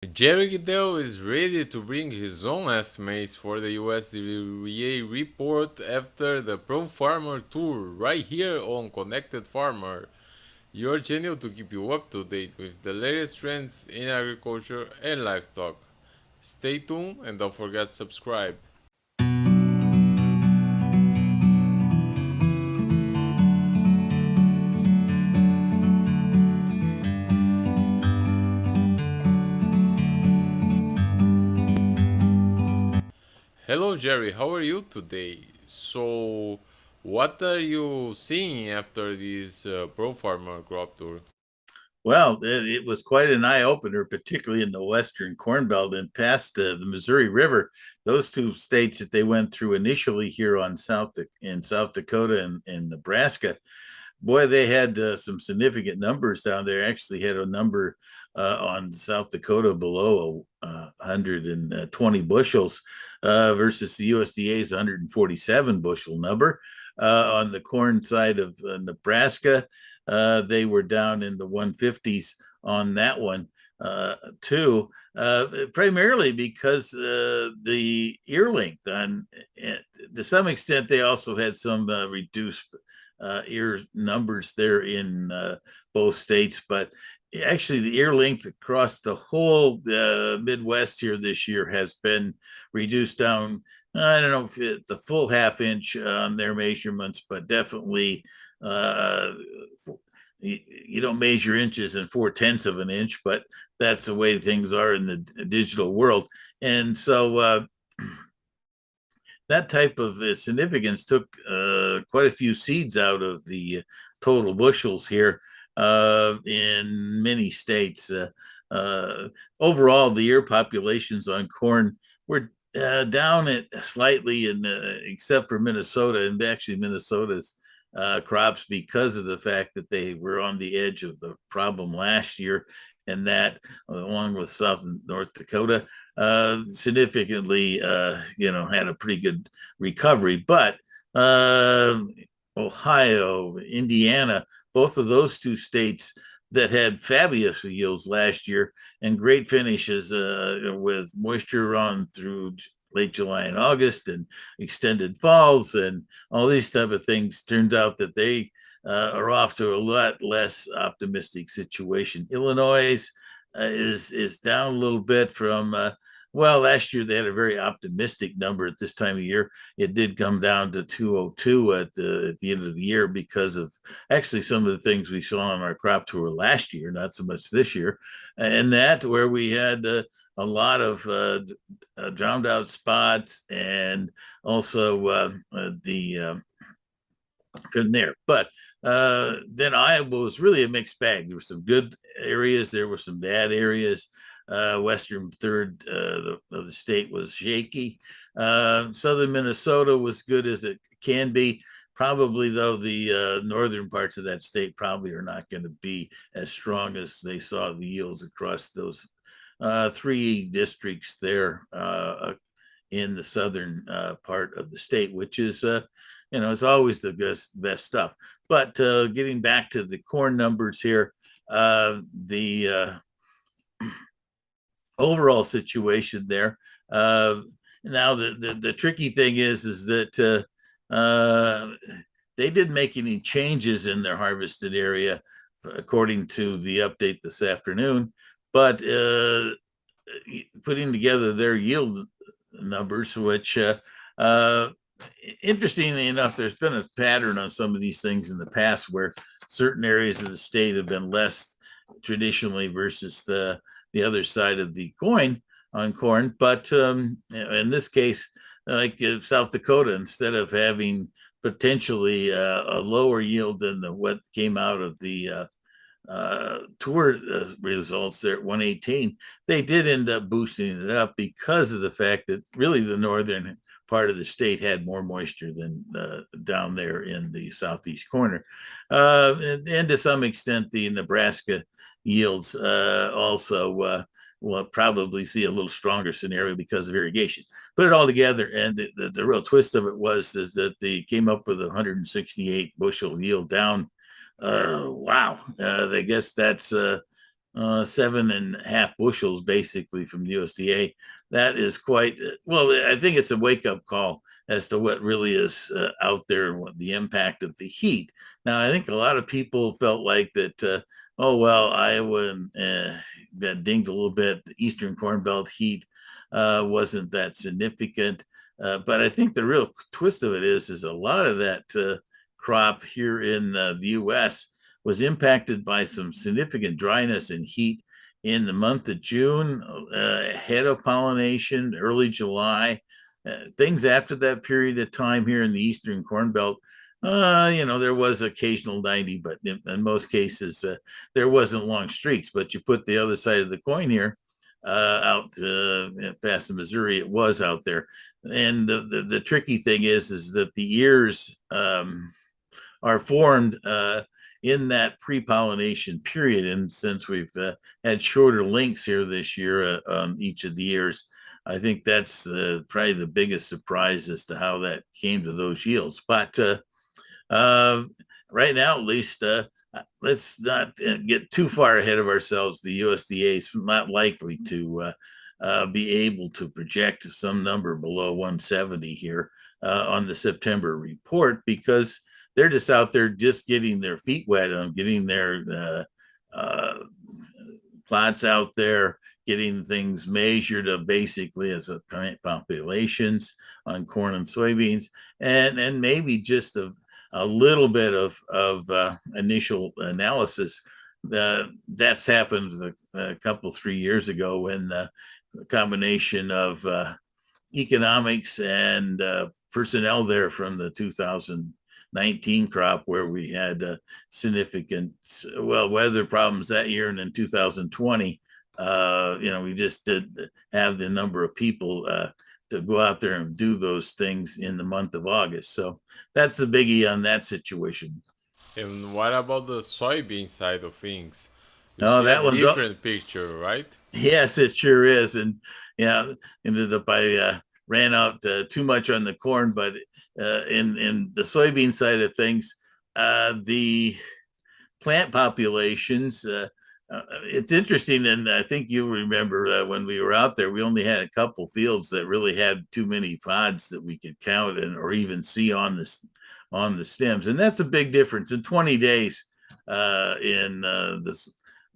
Jerry Gidel is ready to bring his own estimates for the USDA report after the Pro Farmer Tour right here on Connected Farmer, your channel to keep you up to date with the latest trends in agriculture and livestock. Stay tuned and don't forget to subscribe. Hello Jerry, how are you today? So, what are you seeing after this Pro Farmer crop tour? Well, it was quite an eye opener, particularly in the Western Corn Belt and past the Missouri River. Those two states that they went through initially here on in South Dakota and Nebraska. Boy, they had some significant numbers down there. Actually, had a number on South Dakota below 120 bushels versus the USDA's 147 bushel number. On the corn side of Nebraska, they were down in the 150s on that one too, primarily because the ear length. And to some extent, they also had some reduced ear numbers there in both states, but actually the ear length across the whole Midwest here this year has been reduced down. I don't know if it's a full half inch on their measurements, but definitely uh, you don't measure inches in 4/10 of an inch, but that's the way things are in the digital world. And so that type of significance took quite a few seeds out of the total bushels here in many states. Uh, Overall, the ear populations on corn were down at slightly, except for Minnesota, and actually Minnesota's crops because of the fact that they were on the edge of the problem last year, and that, along with South and North Dakota, significantly, had a pretty good recovery. But uh, Ohio, Indiana, both of those two states that had fabulous yields last year and great finishes with moisture on through late July and August and extended falls and all these type of things, turned out that they are off to a lot less optimistic situation. Illinois is down a little bit from last year they had a very optimistic number at this time of year. It did come down to 202 at the end of the year because of actually some of the things we saw on our crop tour last year, not so much this year, and that where we had a lot of drowned out spots and also the from there. But then Iowa was really a mixed bag. There were some good areas, there were some bad areas. Western third of the state was shaky. Southern Minnesota was good as it can be. Probably, though, the northern parts of that state probably are not going to be as strong as they saw the yields across those three districts there in the southern part of the state, which is, it's always the best stuff. But getting back to the corn numbers here, the overall situation there. Now, the tricky thing is that they didn't make any changes in their harvested area, according to the update this afternoon. But putting together their yield numbers, which interestingly enough, there's been a pattern on some of these things in the past where certain areas of the state have been less traditionally versus the other side of the coin on corn. But in this case, like South Dakota, instead of having potentially a lower yield than what came out of the tour results there at 118, they did end up boosting it up because of the fact that really the northern part of the state had more moisture than down there in the southeast corner. And to some extent, the Nebraska yields also will probably see a little stronger scenario because of irrigation. Put it all together, and the real twist of it is that they came up with a 168 bushel yield down. Wow. I guess that's 7.5 bushels basically from the USDA. That is quite well. I think it's a wake up call as to what really is out there and what the impact of the heat. Now, I think a lot of people felt like that. Oh well, Iowa got dinged a little bit. The Eastern Corn Belt heat wasn't that significant, but I think the real twist of it is a lot of that crop here in the U.S. was impacted by some significant dryness and heat in the month of June, ahead of pollination, early July. Things after that period of time here in the Eastern Corn Belt, there was occasional 90, but in most cases, there wasn't long streaks. But you put the other side of the coin here, out past the Missouri, it was out there. And the tricky thing is that the ears are formed in that pre-pollination period. And since we've had shorter links here this year on each of the years, I think that's probably the biggest surprise as to how that came to those yields. But uh, right now, at least, let's not get too far ahead of ourselves. The USDA is not likely to be able to project some number below 170 here on the September report, because they're just out there just getting their feet wet on getting their plots out there, getting things measured basically as a plant populations on corn and soybeans, and maybe just a little bit of initial analysis. That's happened a couple 3 years ago when the combination of economics and personnel there from the 2019 crop, where we had significant weather problems that year, and in 2020 we just did have the number of people to go out there and do those things in the month of August. So that's the biggie on that situation. And what about the soybean side of things? You Oh, see a that one's up. different picture, right? Yes, it sure is. And yeah, ended up I ran out too much on the corn, but in the soybean side of things, the plant populations. It's interesting, and I think you remember when we were out there, we only had a couple fields that really had too many pods that we could count and or even see on the stems, and that's a big difference in 20 days in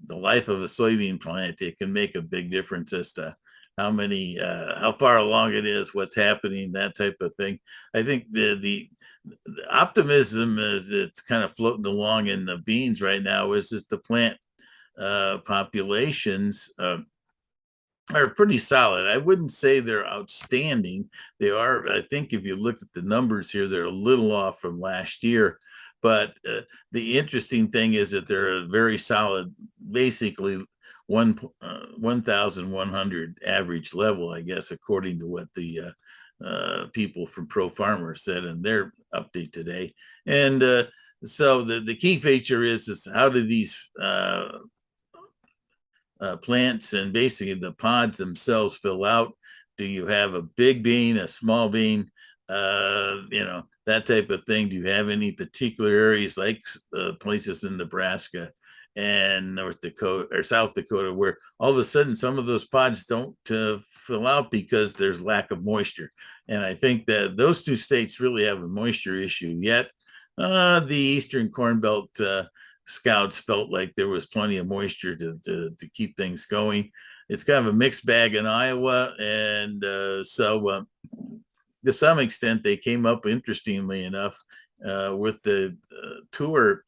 the life of a soybean plant. It can make a big difference as to how far along it is, what's happening, that type of thing. I think the optimism is it's kind of floating along in the beans right now is just the plant populations are pretty solid. I wouldn't say they're outstanding. They are, I think, if you look at the numbers here, they're a little off from last year. But the interesting thing is that they're a very solid, basically 1,100 average level, I guess, according to what the people from Pro Farmer said in their update today. And so the key feature is how do these plants and basically the pods themselves fill out? Do you have a big bean, a small bean, that type of thing? Do you have any particular areas like places in Nebraska and North Dakota or South Dakota where all of a sudden some of those pods don't fill out because there's lack of moisture? And I think that those two states really have a moisture issue yet. The Eastern Corn Belt scouts felt like there was plenty of moisture to keep things going. It's kind of a mixed bag in Iowa, and so to some extent they came up interestingly enough with the tour.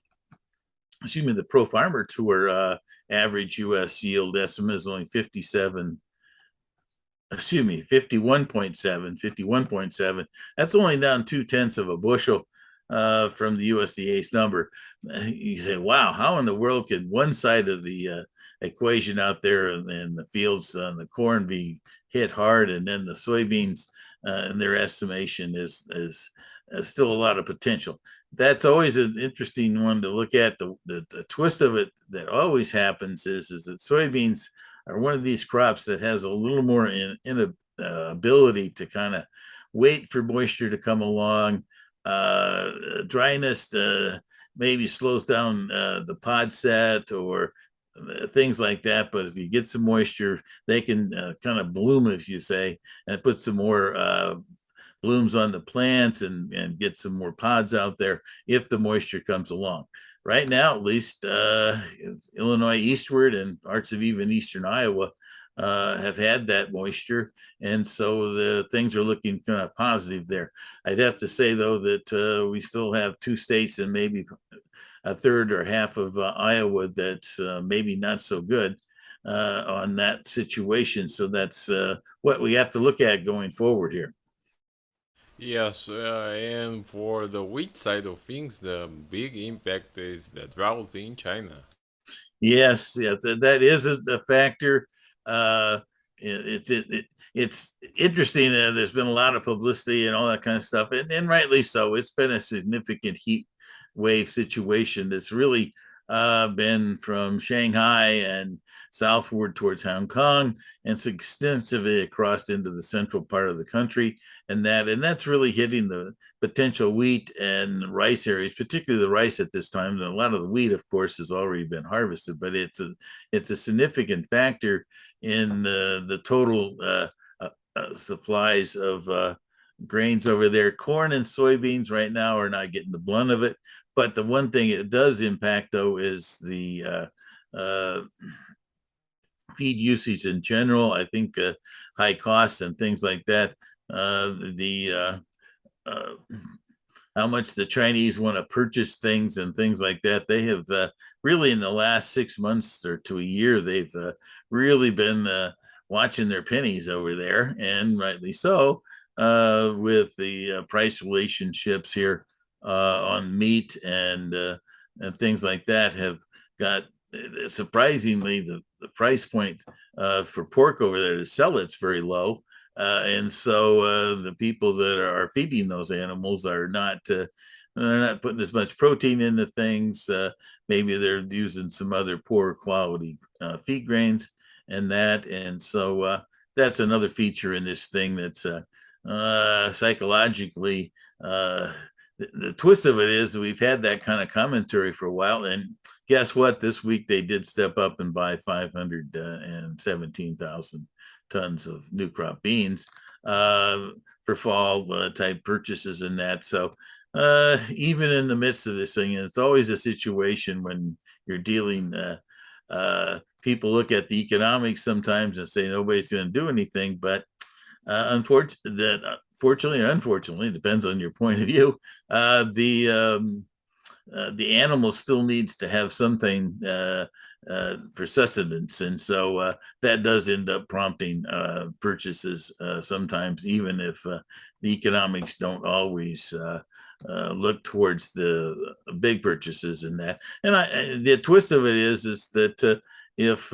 Excuse me, the Pro Farmer Tour average U.S. yield estimate is only 57. Excuse me, 51.7. That's only down 2/10 of a bushel from the USDA's number. You say, wow, how in the world can one side of the equation out there in the fields on the corn be hit hard, and then the soybeans and their estimation is still a lot of potential? That's always an interesting one to look at. The twist of it that always happens is that soybeans are one of these crops that has a little more in ability to kind of wait for moisture to come along. Dryness maybe slows down the pod set, or things like that. But if you get some moisture, they can kind of bloom, as you say, and put some more blooms on the plants and get some more pods out there if the moisture comes along. Right now, at least Illinois eastward and parts of even eastern Iowa have had that moisture, and so the things are looking kind of positive there. I'd have to say though that we still have two states and maybe a third or half of Iowa that's maybe not so good on that situation. So that's what we have to look at going forward here. Yes, and for the wheat side of things, the big impact is the drought in China. Yes, yeah, that is a factor. Uh, it's interesting. There's been a lot of publicity and all that kind of stuff, and rightly so. It's been a significant heat wave situation that's really been from Shanghai and southward towards Hong Kong, and it's extensively across into the central part of the country, and that's really hitting the potential wheat and rice areas, particularly the rice at this time. And a lot of the wheat, of course, has already been harvested, but it's a significant factor in the total supplies of grains over there. Corn and soybeans right now are not getting the blunt of it, but the one thing it does impact though is the feed usage in general. I think high costs and things like that. The how much the Chinese want to purchase things and things like that. They have really, in the last 6 months or to a year, they've really been watching their pennies over there, and rightly so, with the price relationships here on meat and things like that have got surprisingly the price point for pork over there to sell it's very low, and so the people that are feeding those animals are not they're not putting as much protein into things. Maybe they're using some other poor quality feed grains and that, and so that's another feature in this thing that's psychologically. The twist of it is that we've had that kind of commentary for a while, and guess what? This week they did step up and buy 517,000 tons of new crop beans for fall type purchases and that. So even in the midst of this thing, and it's always a situation when you're dealing. People look at the economics sometimes and say nobody's going to do anything, but fortunately or unfortunately, depends on your point of view. The animal still needs to have something for sustenance, and so that does end up prompting purchases sometimes, even if the economics don't always look towards the big purchases in that. And the twist of it is that if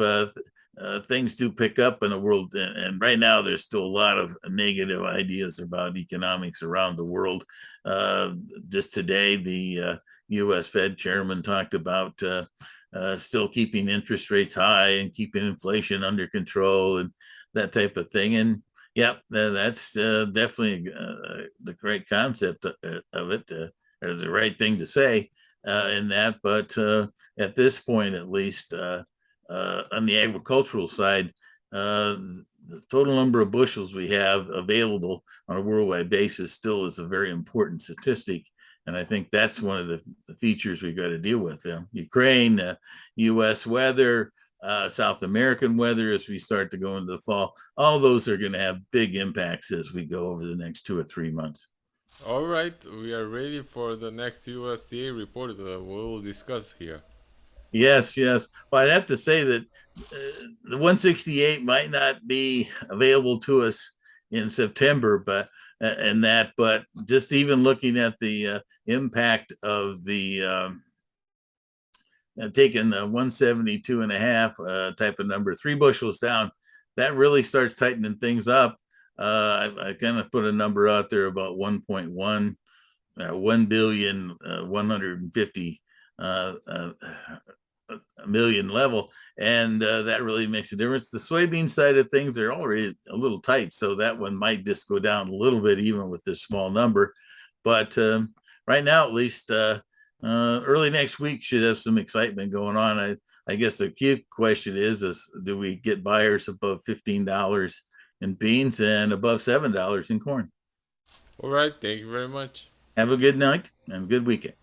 things do pick up in the world, and right now there's still a lot of negative ideas about economics around the world. Just today, the U.S. Fed chairman talked about still keeping interest rates high and keeping inflation under control and that type of thing. And yeah, that's definitely the great concept of it, or the right thing to say in that. But at this point, at least on the agricultural side, the total number of bushels we have available on a worldwide basis still is a very important statistic. And I think that's one of the features we've got to deal with. Ukraine, U.S. weather, South American weather as we start to go into the fall, all those are going to have big impacts as we go over the next 2 or 3 months. All right, we are ready for the next USDA report we'll discuss here. Yes, yes. Well, I'd have to say that the 168 might not be available to us in September, but just even looking at the impact of the taking the 172 and a half type of number, 3 bushels down, that really starts tightening things up. I kind of put a number out there about 1.1, 1 billion, 150 a million level, and that really makes a difference. The soybean side of things are already a little tight, so that one might just go down a little bit, even with this small number. But right now, at least, early next week should have some excitement going on. I guess the key question is do we get buyers above $15 in beans and above $7 in corn? All right, thank you very much. Have a good night and good weekend.